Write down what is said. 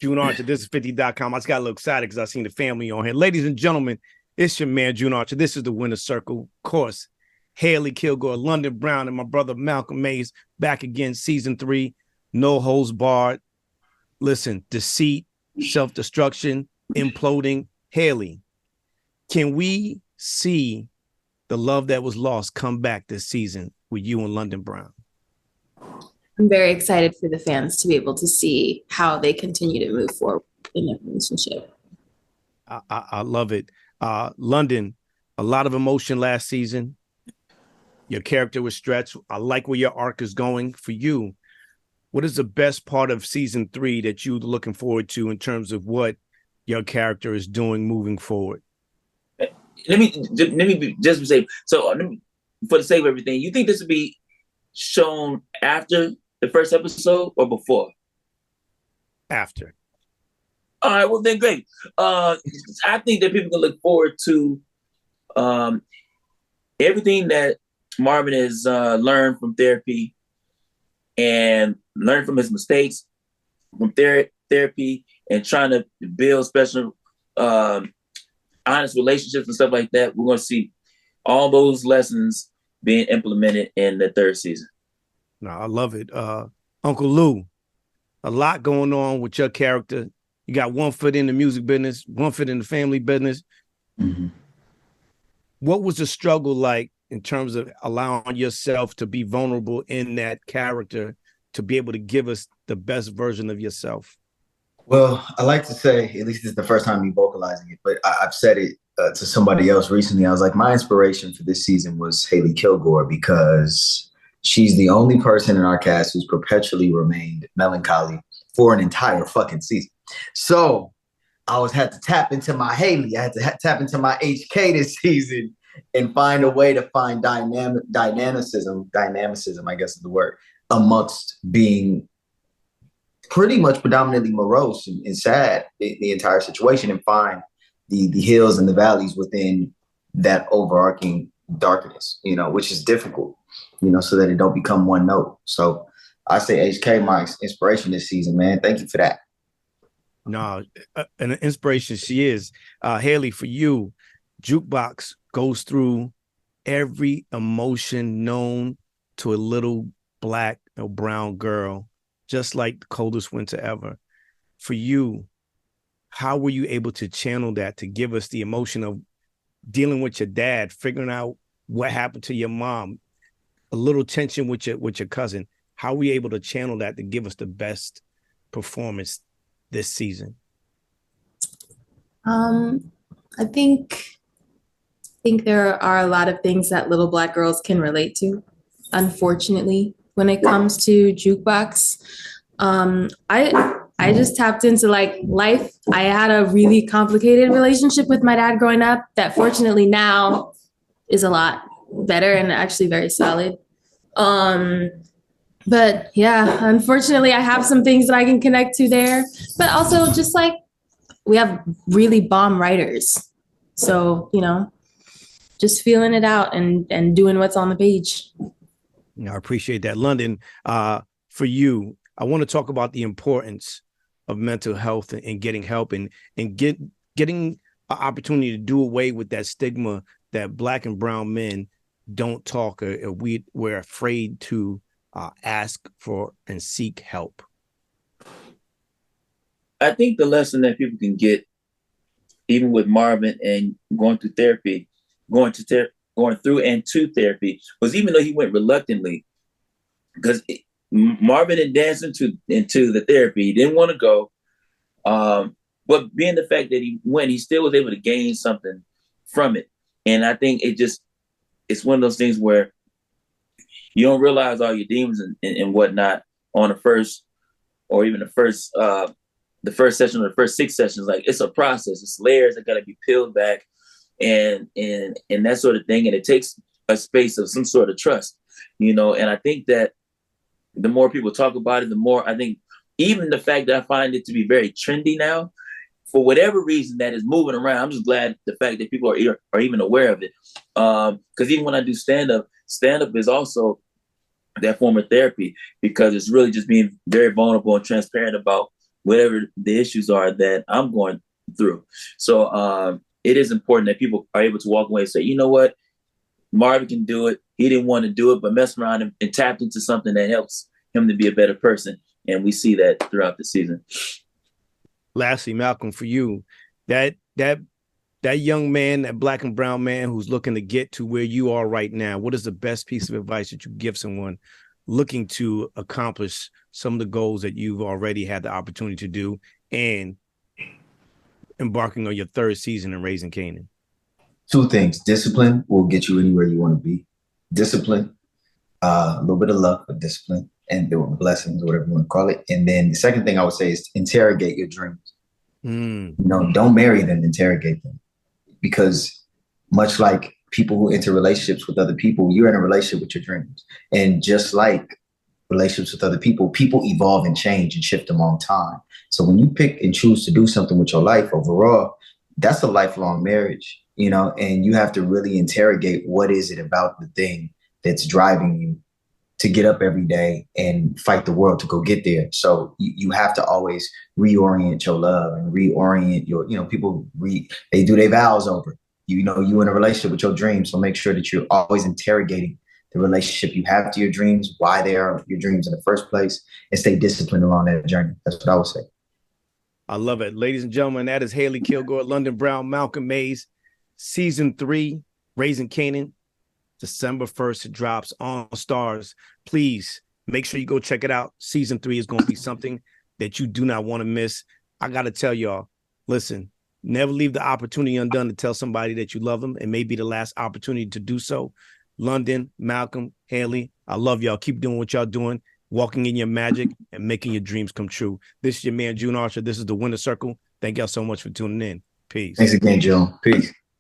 June Archer, this is 50.com. I just got a little excited because I seen the family on here. Ladies and gentlemen, it's your man, June Archer. This is the Winner Circle. Of course, Hailey Kilgore, London Brown, and my brother Malcolm Mays back again, season 3. No holds barred. Listen, deceit, self-destruction, imploding. Hailey, can we see the love that was lost come back this season with you and London Brown? I'm very excited for the fans to be able to see how they continue to move forward in their relationship. I love it. London, a lot of emotion last season. Your character was stretched. I like where your arc is going. For you, what is the best part of season 3 that you're looking forward to in terms of what your character is doing moving forward? Let me just say, so for the sake of everything, you think this would be shown after the first episode or before? After. All right, well then great. I think that people can look forward to everything that Marvin has learned from therapy and learned from his mistakes from therapy and trying to build special honest relationships and stuff like that. We're going to see all those lessons being implemented in the 3rd season. No, I love it. Uncle Lou, a lot going on with your character. You got one foot in the music business, one foot in the family business. Mm-hmm. What was the struggle like in terms of allowing yourself to be vulnerable in that character to be able to give us the best version of yourself? Well, I like to say, at least this is the first time me vocalizing it, but I've said it to somebody else recently. I was like, my inspiration for this season was Hailey Kilgore because she's the only person in our cast who's perpetually remained melancholy for an entire fucking season. So I had to tap into my Hailey. I had to tap into my HK this season and find a way to find dynamicism, I guess is the word, amongst being pretty much predominantly morose and sad, the entire situation, and find the hills and the valleys within that overarching darkness, which is difficult, so that it don't become one note. So I say HK, my inspiration this season, man. Thank you for that. No, an inspiration she is. Hailey, for you, Jukebox goes through every emotion known to a little black or brown girl, just like the coldest winter ever. For you, how were you able to channel that to give us the emotion of dealing with your dad, figuring out what happened to your mom, a little tension with your cousin? How were you able to channel that to give us the best performance this season? I think there are a lot of things that little black girls can relate to, unfortunately, when it comes to Jukebox. I just tapped into like life. I had a really complicated relationship with my dad growing up that fortunately now is a lot better and actually very solid. But yeah, unfortunately I have some things that I can connect to there, but also just like we have really bomb writers. So, just feeling it out and doing what's on the page. I appreciate that. London, for you, I want to talk about the importance of mental health and getting help and getting an opportunity to do away with that stigma that black and brown men don't talk or we're afraid to ask for and seek help. I think the lesson that people can get, even with Marvin and going through therapy, going through and to therapy, was even though he went reluctantly, because Marvin had danced into the therapy, he didn't want to go, but being the fact that he went, he still was able to gain something from it. And I think it's one of those things where you don't realize all your demons and whatnot on the first, or even the first session or the first 6 sessions. Like, it's a process, it's layers that got to be peeled back and that sort of thing. And it takes a space of some sort of trust, and I think that the more people talk about it, the more I think, even the fact that I find it to be very trendy now, for whatever reason that is moving around, I'm just glad the fact that people are even aware of it. Because even when I do stand-up is also that form of therapy, because it's really just being very vulnerable and transparent about whatever the issues are that I'm going through. So it is important that people are able to walk away and say, you know what, Marvin can do it. He didn't want to do it, but messed around and tapped into something that helps him to be a better person. And we see that throughout the season. Lastly, Malcolm, for you, that young man, that black and brown man who's looking to get to where you are right now, what is the best piece of advice that you give someone looking to accomplish some of the goals that you've already had the opportunity to do and embarking on your third season in Raising Canaan? Two things. Discipline will get you anywhere you want to be. Discipline, a little bit of luck, but discipline and the blessings, whatever you want to call it. And then the second thing I would say is interrogate your dreams. Don't marry them, interrogate them. Because much like people who enter relationships with other people, you're in a relationship with your dreams. And just like relationships with other people, people evolve and change and shift along time. So when you pick and choose to do something with your life overall, that's a lifelong marriage, and you have to really interrogate what is it about the thing that's driving you to get up every day and fight the world to go get there. So you have to always reorient your love and reorient your, people they do their vows over, you in a relationship with your dreams. So make sure that you're always interrogating the relationship you have to your dreams, why they are your dreams in the first place, and stay disciplined along that journey. That's what I would say. I love it. Ladies and gentlemen, that is Hailey Kilgore, London Brown, Malcolm Mays, season 3, Raising Canaan. December 1st, it drops on Stars. Please make sure you go check it out. Season 3 is going to be something that you do not want to miss. I got to tell y'all, listen, never leave the opportunity undone to tell somebody that you love them. It may be the last opportunity to do so. London, Malcolm, Hailey, I love y'all. Keep doing what y'all doing, walking in your magic and making your dreams come true. This is your man, June Archer. This is the Winner Circle. Thank y'all so much for tuning in. Peace. Thanks again, June. Peace.